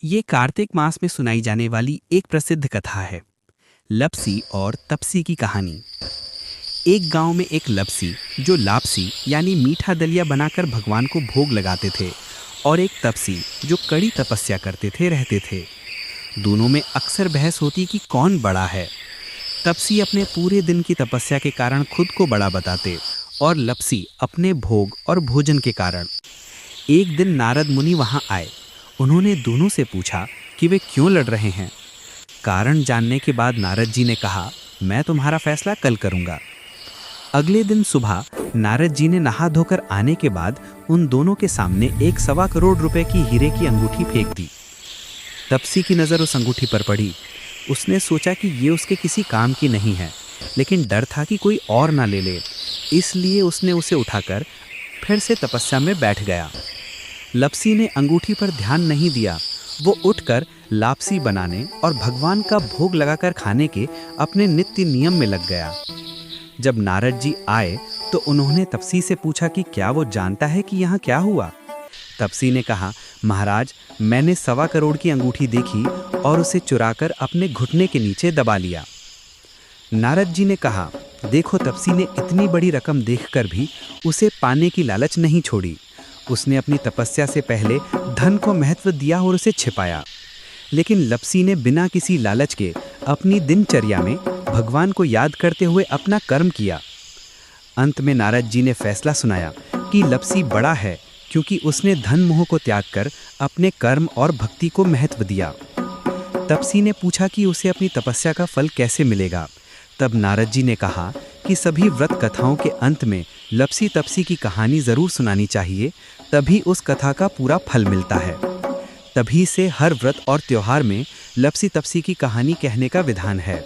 ये कार्तिक मास में सुनाई जाने वाली एक प्रसिद्ध कथा है, लपसी और तपसी की कहानी। एक गांव में एक लपसी जो लापसी यानी मीठा दलिया बनाकर भगवान को भोग लगाते थे, और एक तपसी जो कड़ी तपस्या करते थे रहते थे। दोनों में अक्सर बहस होती कि कौन बड़ा है। तपसी अपने पूरे दिन की तपस्या के कारण खुद को बड़ा बताते, और लपसी अपने भोग और भोजन के कारण। एक दिन नारद मुनि वहां आए। उन्होंने दोनों से पूछा कि वे क्यों लड़ रहे हैं। कारण जानने के बाद नारद जी ने कहा, मैं तुम्हारा फैसला कल करूंगा। अगले दिन सुबह नारद जी ने नहा धोकर आने के बाद उन दोनों के सामने एक 1.25 करोड़ रुपए की हीरे की अंगूठी फेंक दी। तपसी की नज़र उस अंगूठी पर पड़ी। उसने सोचा कि ये उसके किसी काम की नहीं है, लेकिन डर था कि कोई और ना ले ले, इसलिए उसने उसे उठाकर फिर से तपस्या में बैठ गया। लपसी ने अंगूठी पर ध्यान नहीं दिया। वो उठकर लापसी बनाने और भगवान का भोग लगाकर खाने के अपने नित्य नियम में लग गया। जब नारद जी आए तो उन्होंने तपसी से पूछा कि क्या वो जानता है कि यहाँ क्या हुआ। तपसी ने कहा, महाराज, मैंने 1.25 करोड़ की अंगूठी देखी और उसे चुराकर अपने घुटने के नीचे दबा लिया। नारद जी ने कहा, देखो, तपसी ने इतनी बड़ी रकम देखकर भी उसे पाने की लालच नहीं छोड़ी। उसने अपनी तपस्या से पहले धन को महत्व दिया और उसे छिपाया। लेकिन लपसी ने बिना किसी लालच के अपनी दिनचर्या में भगवान को याद करते हुए अपना कर्म किया। अंत में नारद जी ने फैसला सुनाया कि लपसी बड़ा है, क्योंकि उसने धन मोह को त्याग कर अपने कर्म और भक्ति को महत्व दिया। तपसी ने पूछा कि उसे अपनी तपस्या का फल कैसे मिलेगा। तब नारद जी ने कहा कि सभी व्रत कथाओं के अंत में लपसी तपसी की कहानी जरूर सुनानी चाहिए, तभी उस कथा का पूरा फल मिलता है। तभी से हर व्रत और त्योहार में लपसी तपसी की कहानी कहने का विधान है।